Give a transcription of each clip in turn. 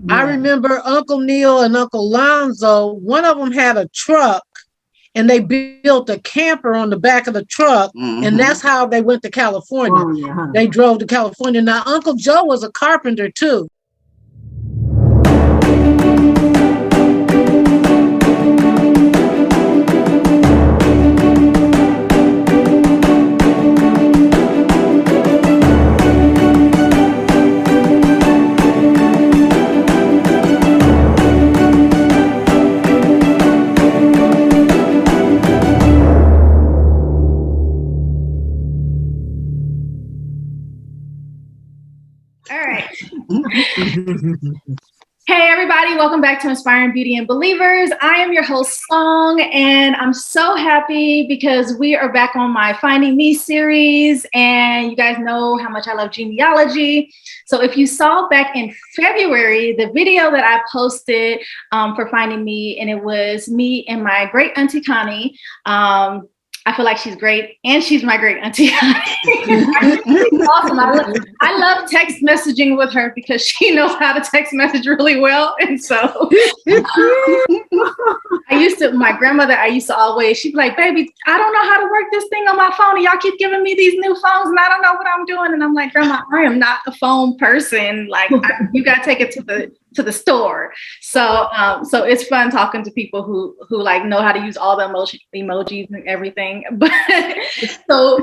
I remember Uncle Neil and Uncle Lonzo, one of them had a truck and they built a camper on the back of the truck, and that's how they went to California. They drove to California. Now, Uncle Joe was a carpenter too. Hey everybody, welcome back to Inspiring Beauty and Believers. I am your host Song, and I'm so happy because we are back on my Finding Me series, and you guys know how much I love genealogy. So if you saw back in February the video that I posted for Finding Me, and it was me and my great auntie Connie. I feel like she's great, and she's my great auntie. She's awesome. I love text messaging with her because she knows how to text message really well. And so my grandmother, I used to always, she'd be like, baby, I don't know how to work this thing on my phone. And y'all keep giving me these new phones and I don't know what I'm doing. And I'm like, Grandma, I am not a phone person. Like, you got to take it to the store. So it's fun talking to people who like know how to use all the emojis and everything. But so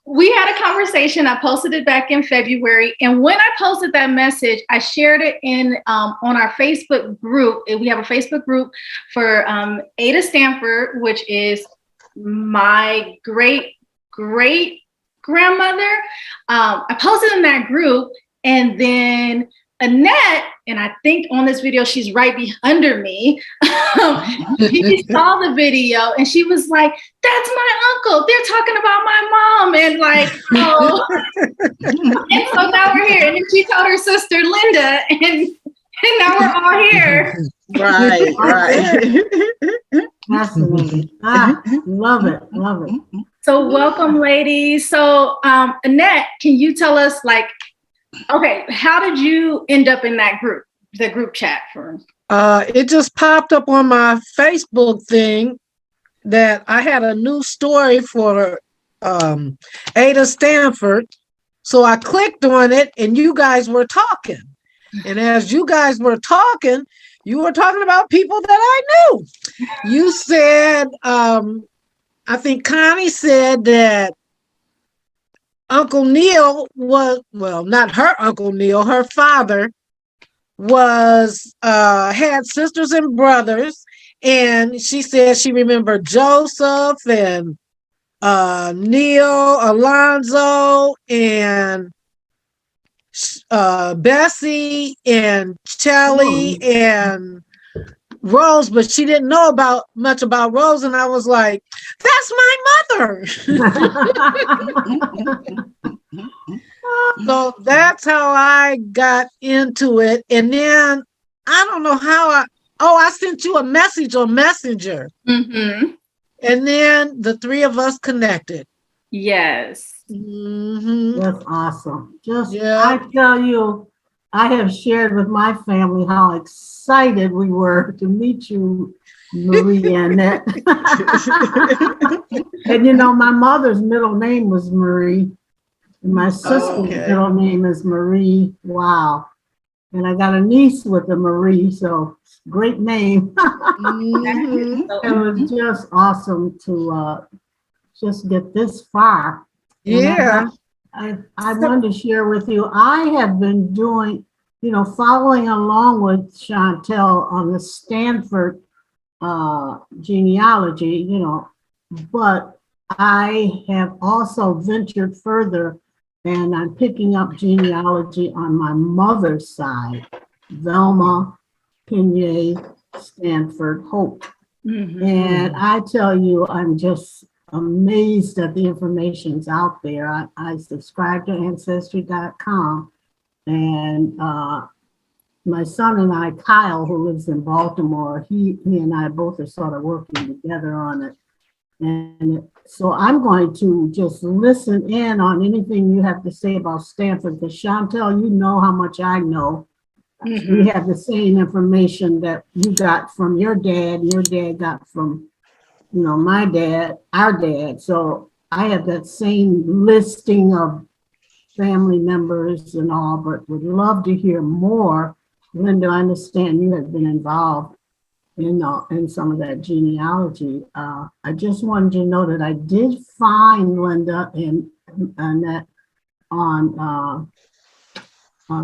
we had a conversation. I posted it back in February, and when I posted that message, I shared it in on our Facebook group. We have a Facebook group for Ada Stanford, which is my great grandmother. I posted in that group, and then Annette, and I think on this video, she's right under me. She saw the video and she was like, that's my uncle. They're talking about my mom. And like, oh. And so now we're here. And then she told her sister, Linda, and now we're all here. Right. Fascinating. Love it. So welcome, ladies. So Annette, can you tell us, like, okay, how did you end up in that group, the group chat for? It just popped up on my Facebook thing that I had a new story for Ada Stanford. So I clicked on it and you guys were talking. And as you guys were talking, you were talking about people that I knew. You said, I think Connie said that Uncle Neil was, well, not her Uncle Neil, her father was, had sisters and brothers. And she said she remembered Joseph and Neil, Alonzo, and Bessie, and Chelly, and Rose, but she didn't know much about Rose. And I was like, that's my mother. So that's how I got into it. And then I don't know how I sent you a message on Messenger. Mm-hmm. And then the three of us connected. Yes. Mm-hmm. That's awesome. I tell you, I have shared with my family how excited we were to meet you, Marie Annette. And you know, my mother's middle name was Marie, and my sister's middle name is Marie. Wow. And I got a niece with a Marie, so great name. Mm-hmm. It was just awesome to just get this far. Yeah. I wanted to share with you, I have been doing, following along with Chantel on the Stanford genealogy, but I have also ventured further, and I'm picking up genealogy on my mother's side, Velma, Pinier, Stanford, Hope. Mm-hmm. And I tell you, I'm just amazed at the information's out there. I subscribe to Ancestry.com, and my son and I, Kyle, who lives in Baltimore, he and I both are sort of working together on it. And so I'm going to just listen in on anything you have to say about Stanford, because Chantel, you know how much I know. We have the same information that you got from your dad got from, my dad, our dad. So I have that same listing of family members and all, but would love to hear more. Linda, I understand you have been involved in some of that genealogy. I just wanted you to know that I did find Linda and that on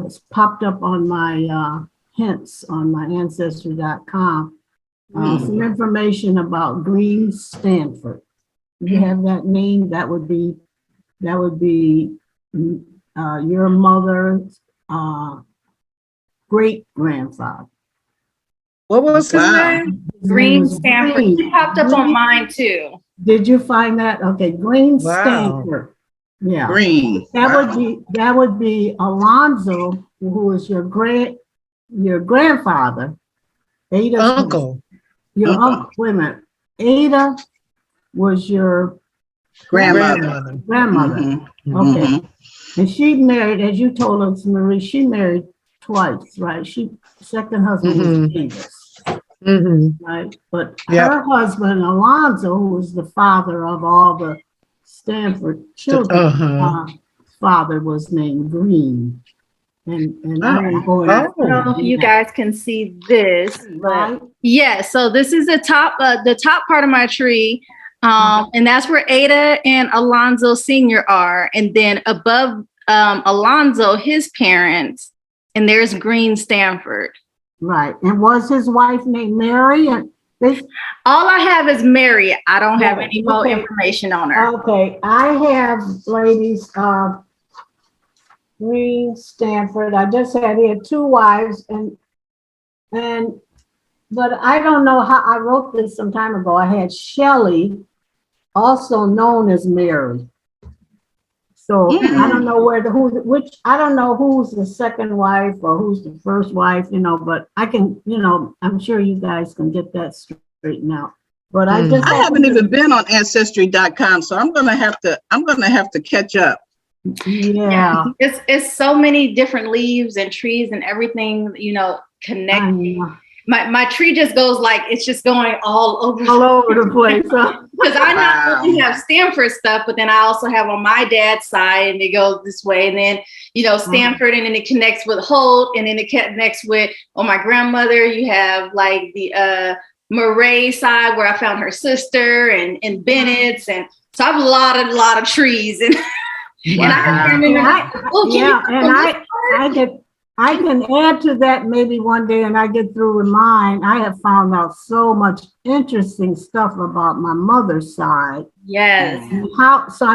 it's popped up on my hints on my Ancestry.com. Some information about Green Stanford. You have that name. That would be your mother's great grandfather. What was his name? Green Stanford. He popped up on mine too. Did you find that? Okay, Green Stanford. Yeah. Green. That would be Alonzo, who is your grandfather. Ada's Uncle. Your uncle. Wait a minute. Ada was your Grandmother. Okay. And she married, as you told us, Marie, she married twice, right? Second husband was Davis, right? But her husband, Alonzo, who was the father of all the Stanford children, father was named Green. And I don't know if you guys can see this, but so this is the top part of my tree. And that's where Ada and Alonzo Sr. are. And then above Alonzo, his parents, and there's Green Stanford. Right. And was his wife named Mary? And all I have is Mary. I don't have any more information on her. Okay. I have, ladies, Green Stanford. I just had two wives, but I don't know how. I wrote this some time ago. I had Shelley, also known as Mary. So I don't know I don't know who's the second wife or who's the first wife, but I can, I'm sure you guys can get that straightened out. But I haven't even been on Ancestry.com, so I'm gonna have to catch up. Yeah. It's so many different leaves and trees and everything, connecting. My tree just goes it's just going all over the place. Because I not only have Stanford stuff, but then I also have on my dad's side, and it goes this way, and then Stanford, and then it connects with Holt, and then it connects with my grandmother. You have the Murray side where I found her sister, and Bennett's, and so I have a lot of trees, and I can add to that maybe one day, and I get through with mine. I have found out so much interesting stuff about my mother's side. Yes. So I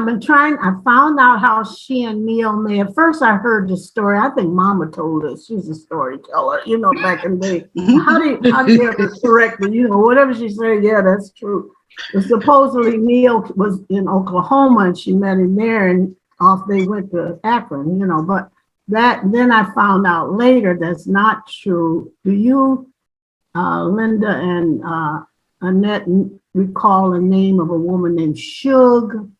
found out how she and Neil may. At first I heard the story. I think Mama told us. She's a storyteller, back in the day. How do you ever correct me? Whatever she said, yeah, that's true. But supposedly Neil was in Oklahoma and she met him there, and off they went to Akron, but then I found out later that's not true. Do you, Linda and Annette, recall the name of a woman named Shug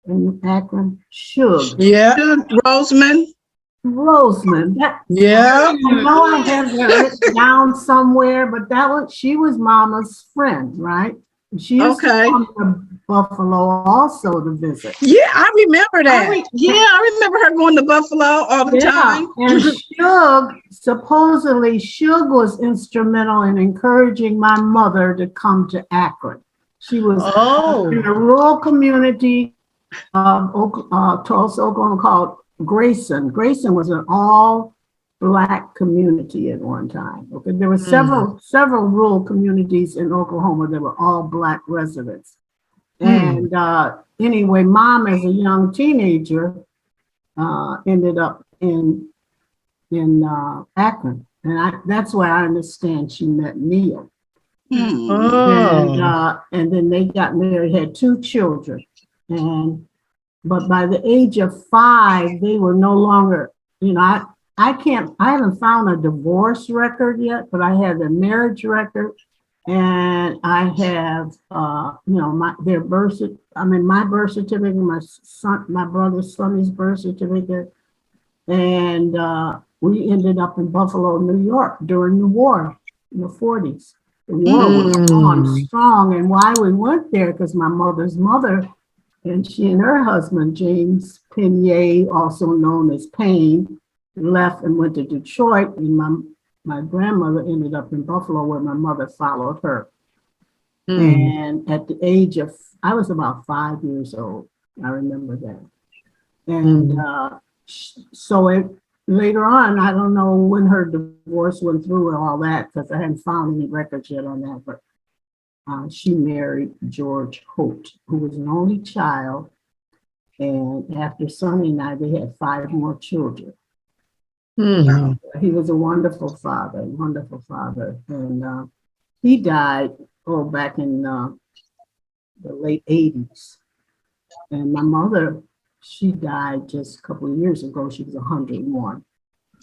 in Akron? Shug. Yeah. Roseman. Yeah. I know I have that written down somewhere, but she was Mama's friend, right? She used to come to Buffalo also to visit. Yeah, I remember that. I remember her going to Buffalo all the time. And supposedly Shug was instrumental in encouraging my mother to come to Akron. She was in a rural community of Tulsa, Oklahoma called Grayson. Grayson was an all-Black community at one time. Okay, there were several rural communities in Oklahoma that were all Black residents. And anyway, Mom, as a young teenager, ended up in Akron, and that's where I understand she met Neil. And then they got married, had 2 children, but by the age of 5, they were no longer. I haven't found a divorce record yet, but I have a marriage record. And I have, my birth certificate, my brother Sonny's birth certificate, and we ended up in Buffalo, New York during the war in the 40s. The war was on strong. And why we went there, because my mother's mother, and she and her husband, James Penier, also known as Payne, left and went to Detroit. And my grandmother ended up in Buffalo, where my mother followed her. And at the age of, I was about 5 years old. I remember that. And later on, I don't know when her divorce went through and all that, because I hadn't found any records yet on that, but she married George Holt, who was an only child. And after Sonny and I, they had 5 more children. He was a wonderful father. And he died, back in the late 80s. And my mother, she died just a couple of years ago. She was 101.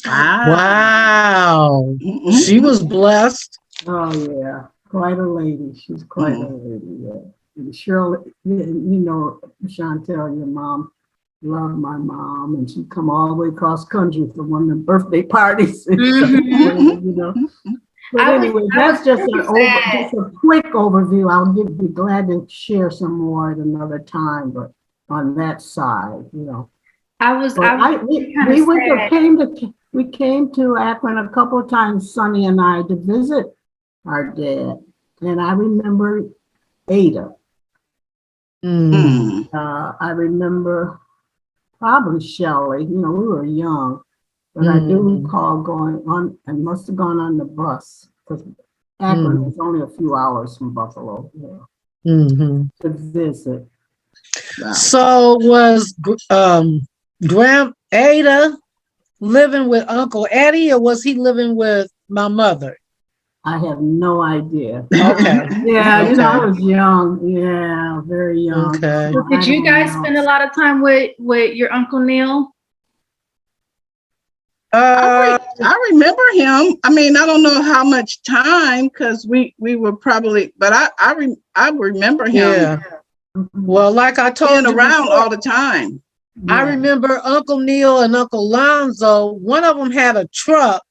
Wow. She was blessed. Oh, yeah. Quite a lady. She's quite a lady, yeah. And Shirley, you know, Chantel, your mom, loved my mom, and she'd come all the way across country for one of the birthday parties. You know. But anyway, that's just a quick overview. I'll be glad to share some more at another time, but on that side, you know. We came to Akron a couple of times, Sonny and I, to visit our dad. And I remember Ada. I remember probably Shelley. You know, we were young. But I do recall going on, I must have gone on the bus, because Akron was only a few hours from Buffalo, to visit. Wow. So was Ada living with Uncle Eddie, or was he living with my mother? I have no idea. Okay. Yeah, you know, I was young. Yeah, very young. Okay. So did you guys spend a lot of time with your Uncle Neil? I remember him. I mean, I don't know how much time, because we were probably, but I remember him. Yeah. Well, like I told you around before, all the time. Yeah. I remember Uncle Neil and Uncle Lonzo. One of them had a truck,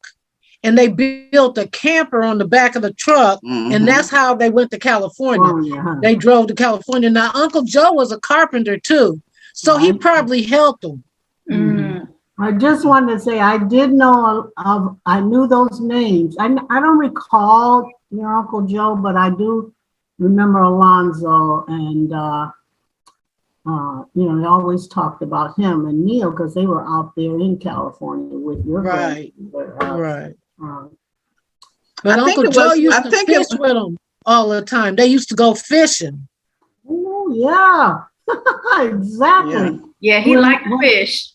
and they built a camper on the back of the truck, and that's how they went to California. They drove to California. Now, Uncle Joe was a carpenter too, so he probably helped them. I just wanted to say I did know I knew those names. I don't recall your Uncle Joe, but I do remember Alonzo, and you know, they always talked about him and Neil, because they were out there in California with your right. But Uncle Joe used to fish with them all the time. They used to go fishing. Oh yeah, exactly. Yeah, he liked to fish.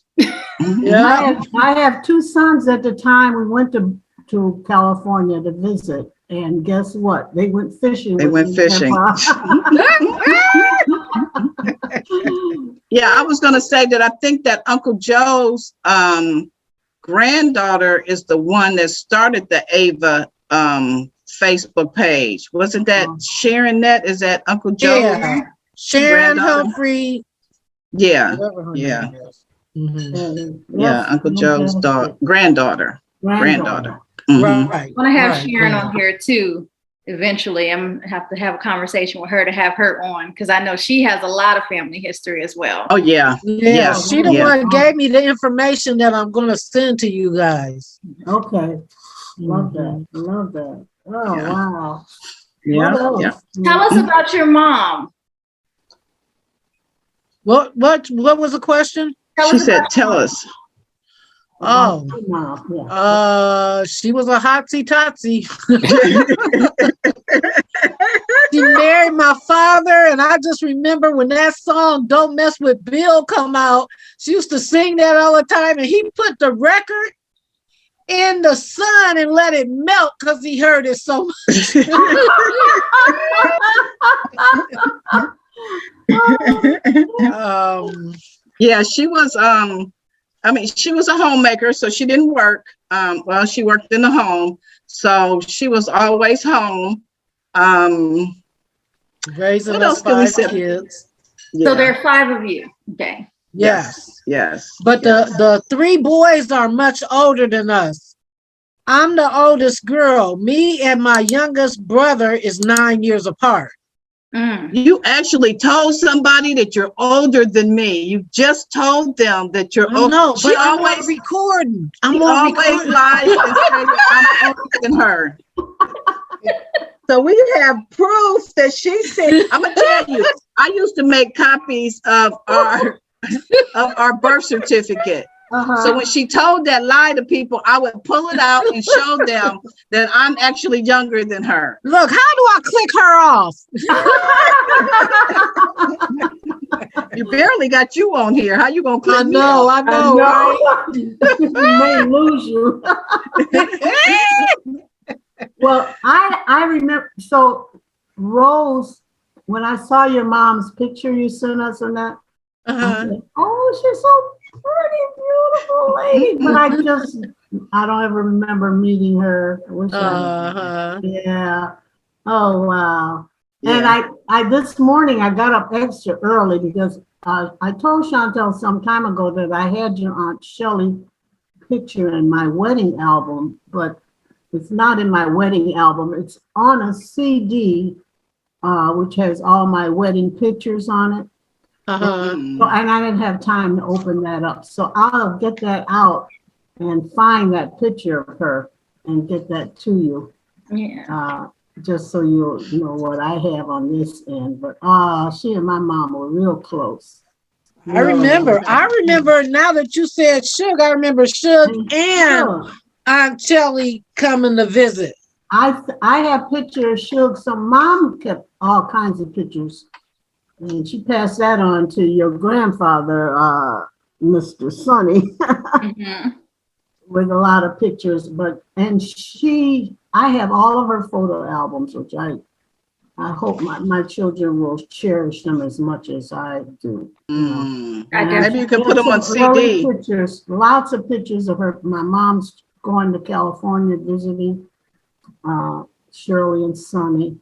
Yeah, I have 2 sons at the time. We went to California to visit, and guess what? They went fishing. They went fishing. Yeah, I was going to say that I think that Uncle Joe's granddaughter is the one that started the Ava Facebook page. Wasn't that Sharon Net? Is that Uncle Joe? Yeah, Sharon Humphrey. Yeah, yeah. Yeah, Uncle Joe's granddaughter. Right. I want to have Sharon on here too. Eventually, I'm have to have a conversation with her to have her on, because I know she has a lot of family history as well. Oh yeah. She the one gave me the information that I'm going to send to you guys. Okay, love that. Oh wow. Yeah. Tell us about your mom. What was the question? She said, "Tell us." Oh, she was a hotsy totsy. She married my father, and I just remember when that song "Don't Mess with Bill" come out. She used to sing that all the time, and he put the record in the sun and let it melt because he heard it so much. Yeah, she was. I mean, she was a homemaker, so she didn't work. Well, she worked in the home, so she was always home. Raising us 5 kids. Yeah. So there are 5 of you. Okay. Yes. Yes. But the three boys are much older than us. I'm the oldest girl. Me and my youngest brother is 9 years apart. You actually told somebody that you're older than me. You just told them that you're older. No, but I'm always recording. She always lies and says that I'm older than her. So we have proof that she said. I'm gonna tell you, I used to make copies of our birth certificate. So when she told that lie to people, I would pull it out and show them that I'm actually younger than her. Look, how do I click her off? You barely got you on here. How you gonna click I know, right? You may lose you. Well, I remember, so Rose, when I saw your mom's picture you sent us on that, I said, oh, she's so pretty, beautiful lady. But I don't ever remember meeting her. I wish yeah. Oh, wow. Yeah. And I this morning I got up extra early because I told Chantel some time ago that I had your Aunt Shelley picture in my wedding album, but it's not in my wedding album. It's on a CD, which has all my wedding pictures on it. So, and I didn't have time to open that up. So I'll get that out and find that picture of her and get that to you. Yeah. Just so you'll know what I have on this end. But she and my mom were real close. I remember now that you said Suge, I remember Suge and Aunt Shelley coming to visit. I have pictures of Suge. So mom kept all kinds of pictures. And she passed that on to your grandfather, Mr. Sonny, with a lot of pictures. I have all of her photo albums, which I hope my children will cherish them as much as I do. Maybe you can put them on CD. Pictures, lots of pictures of her. My mom's going to California visiting Shirley and Sonny.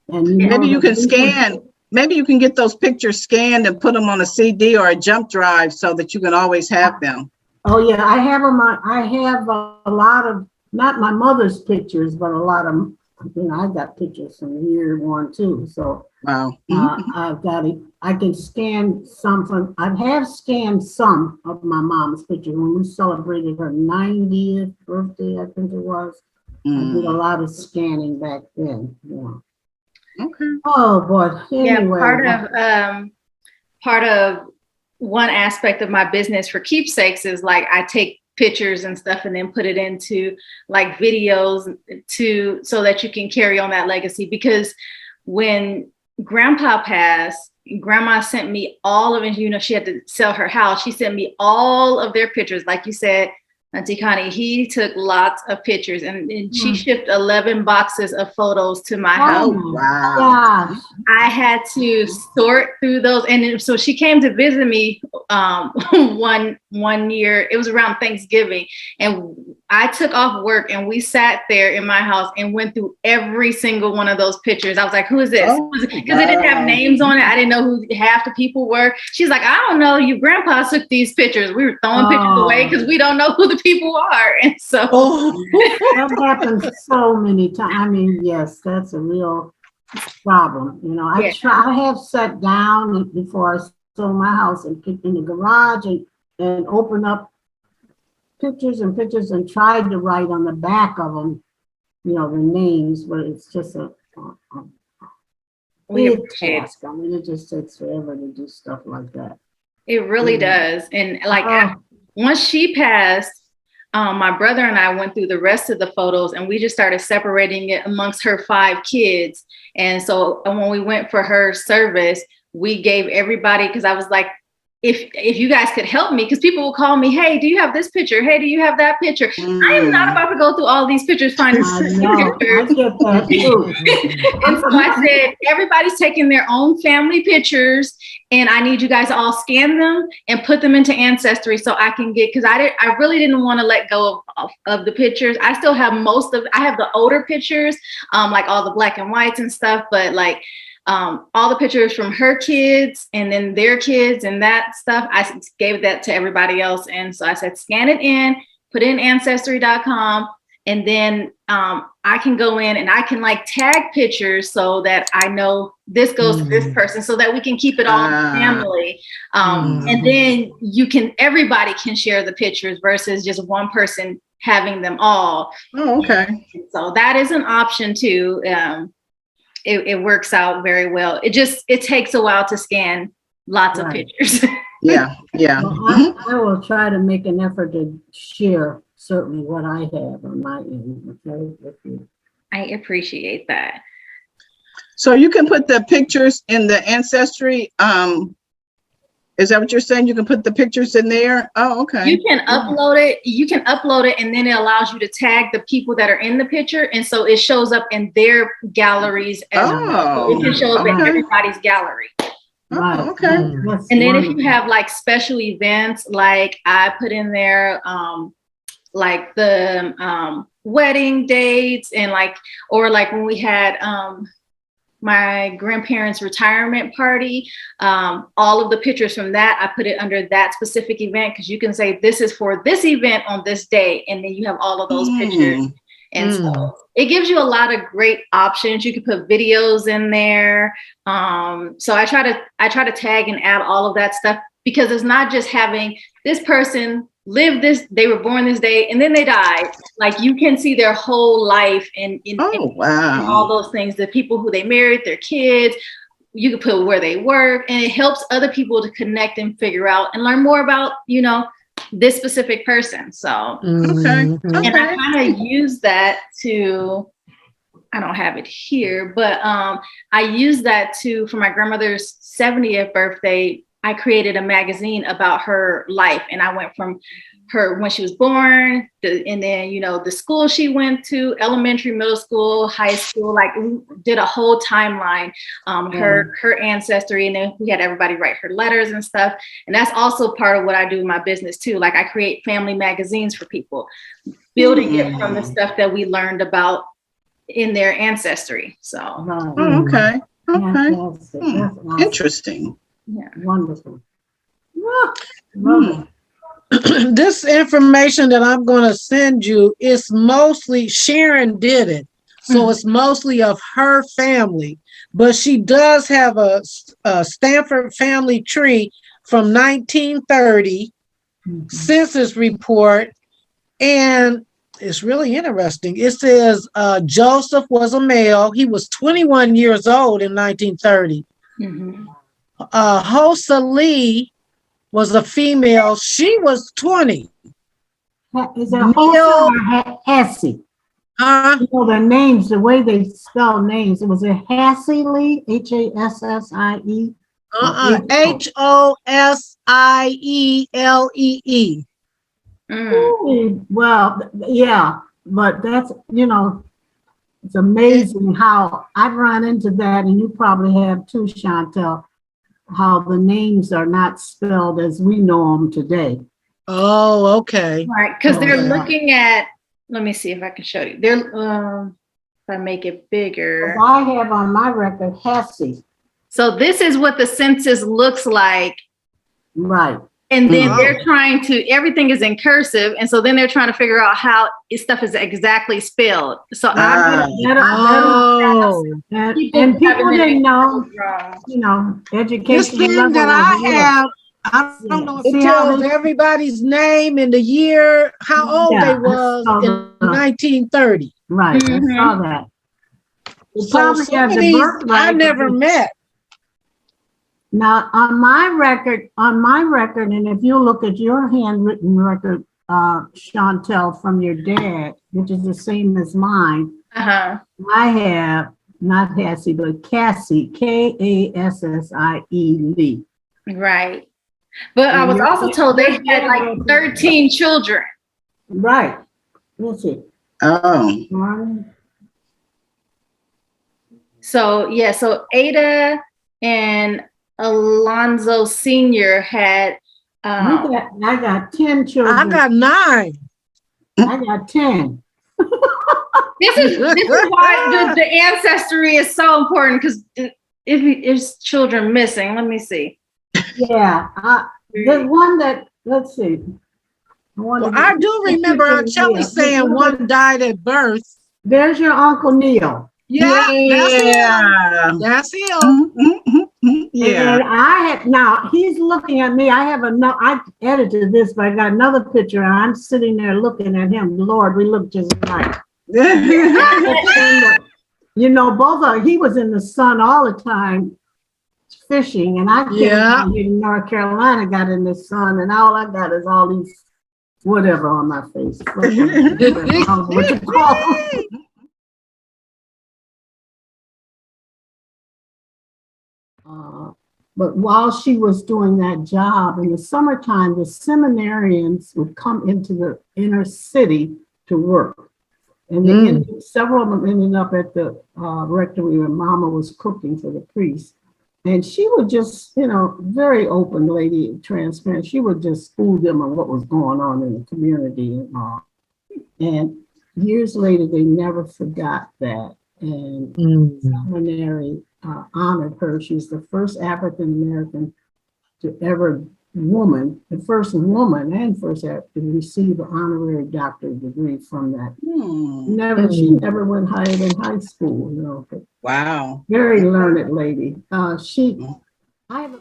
And maybe you can scan. Maybe you can get those pictures scanned and put them on a CD or a jump drive so that you can always have them. Oh yeah, I have them. I have a lot of, not my mother's pictures, but a lot of, I've got pictures from year one too. So wow, I've got it. I can scan some I have scanned some of my mom's pictures when we celebrated her 90th birthday, I think it was. I did a lot of scanning back then. Yeah. Okay. Oh boy. Anyway. Yeah, part of one aspect of my business for keepsakes is like I take pictures and stuff and then put it into like videos so that you can carry on that legacy. Because when Grandpa passed, Grandma sent me all of it. She had to sell her house. She sent me all of their pictures, like you said. Auntie Connie, he took lots of pictures and she shipped 11 boxes of photos to my house. Wow. I had to sort through those. And so she came to visit me one year. It was around Thanksgiving. And I took off work and we sat there in my house and went through every single one of those pictures. I was like, who is this? Because it didn't have names on it. I didn't know who half the people were. She's like, I don't know. Your grandpa took these pictures. We were throwing pictures away because we don't know who the people are. And so that happens so many times. I mean, yes, that's a real problem. I have sat down before I sold my house and picked in the garage and opened up pictures and tried to write on the back of them, the names, but it's just a big task. I mean, it just takes forever to do stuff like that. It really does. And like once she passed, my brother and I went through the rest of the photos and we just started separating it amongst her 5 kids. And so when we went for her service, we gave everybody, because I was like, if you guys could help me, because people will call me, hey, do you have this picture? Hey, do you have that picture? I am not about to go through all these pictures, finding pictures. And so I said, everybody's taking their own family pictures, and I need you guys to all scan them and put them into Ancestry so I can get, because I really didn't want to let go of the pictures. I still have I have the older pictures, like all the black and whites and stuff, but like, all the pictures from her kids and then their kids and that stuff. I gave that to everybody else. And so I said, scan it in, put it in Ancestry.com. And then I can go in and I can like tag pictures so that I know this goes to this person so that we can keep it all in the family. And then everybody can share the pictures versus just one person having them all. Oh, okay. And so that is an option too. It works out very well. It takes a while to scan lots of pictures. Yeah. Well, I will try to make an effort to share certainly what I have on my end. Okay, with you. I appreciate that. So you can put the pictures in the Ancestry. Is that what you're saying? You can put the pictures in there? Oh, okay. You can upload it. You can upload it, and then it allows you to tag the people that are in the picture, and so it shows up in their galleries as well. So it can show up in everybody's gallery. Right. Oh, okay. And then if you have like special events, like I put in there, like the wedding dates and like, or like when we had my grandparents' retirement party, all of the pictures from that, I put it under that specific event because you can say this is for this event on this day, and then you have all of those pictures. And so it gives you a lot of great options. You can put videos in there. So I try to tag and add all of that stuff because it's not just having this person live this, they were born this day and then they died. Like you can see their whole life and all those things, the people who they married, their kids. You can put where they work, and it helps other people to connect and figure out and learn more about, this specific person. So, and I kind of use that to, I don't have it here, but I use that for my grandmother's 70th birthday. I created a magazine about her life, and I went from her when she was born, and then the school she went to, elementary, middle school, high school. Like we did a whole timeline, her ancestry, and then we had everybody write her letters and stuff. And that's also part of what I do in my business too. Like I create family magazines for people, building it from the stuff that we learned about in their ancestry. So, okay. Awesome. Interesting. Yeah, wonderful. This information that I'm going to send you is mostly Sharon did it. So it's mostly of her family, but she does have a Stanford family tree from 1930 census report. And it's really interesting. It says Joseph was a male. He was 21 years old in 1930. Hosa Lee was a female. She was 20. Is it Hosa or Hassie? Their names, the way they spell names. It was a Hassie Lee, Hassie. Hosiele. Well, yeah, but that's, it's amazing how I've run into that, and you probably have too, Chantel, how the names are not spelled as we know them today. Oh, okay. Right, because they're looking at, let me see if I can show you. They're, if I make it bigger. I have on my record Hassie. So this is what the census looks like. Right. And then they're trying to, everything is in cursive. And so then they're trying to figure out how stuff is exactly spelled. So and people didn't know, education. This thing that I have, I don't know if it tells everybody's name and the year, how old they was in 1930. Right, I saw that. So some of these I never met. Now, on my record, and if you look at your handwritten record, Chantel, from your dad, which is the same as mine, I have not Hassie, but Cassie, Kassie Lee. Right. But I was also told they had like 13 children. Right. Let's see. Oh. So, yeah, so Ada and Alonzo Sr. had I got 10 children. I got 9. I got 10. This is why the ancestry is so important, because is children missing. Let me see. Yeah, the one that, let's see. Well, I do remember Aunt Shelley saying one died at birth. There's your Uncle Neil. Yeah, that's him. That's him. Yeah. And I had, now he's looking at me. I have another, I edited this, but I got another picture. And I'm sitting there looking at him. Lord, we look just alike. You know, he was in the sun all the time fishing, and I came down here in North Carolina, got in the sun, and all I got is all these whatever on my face. I don't know what you call them. But while she was doing that job in the summertime, the seminarians would come into the inner city to work. And several of them ended up at the rectory where Mama was cooking for the priest. And she would just, you know, very open lady, transparent. She would just school them on what was going on in the community and all. And years later, they never forgot that. And seminary honored her. She's the first African-American to ever the first woman and first to receive an honorary doctorate degree from that. She never went higher than high school, you know. Wow. Very learned lady. I have a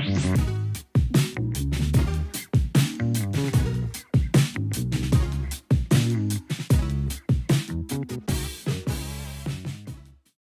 Thank you.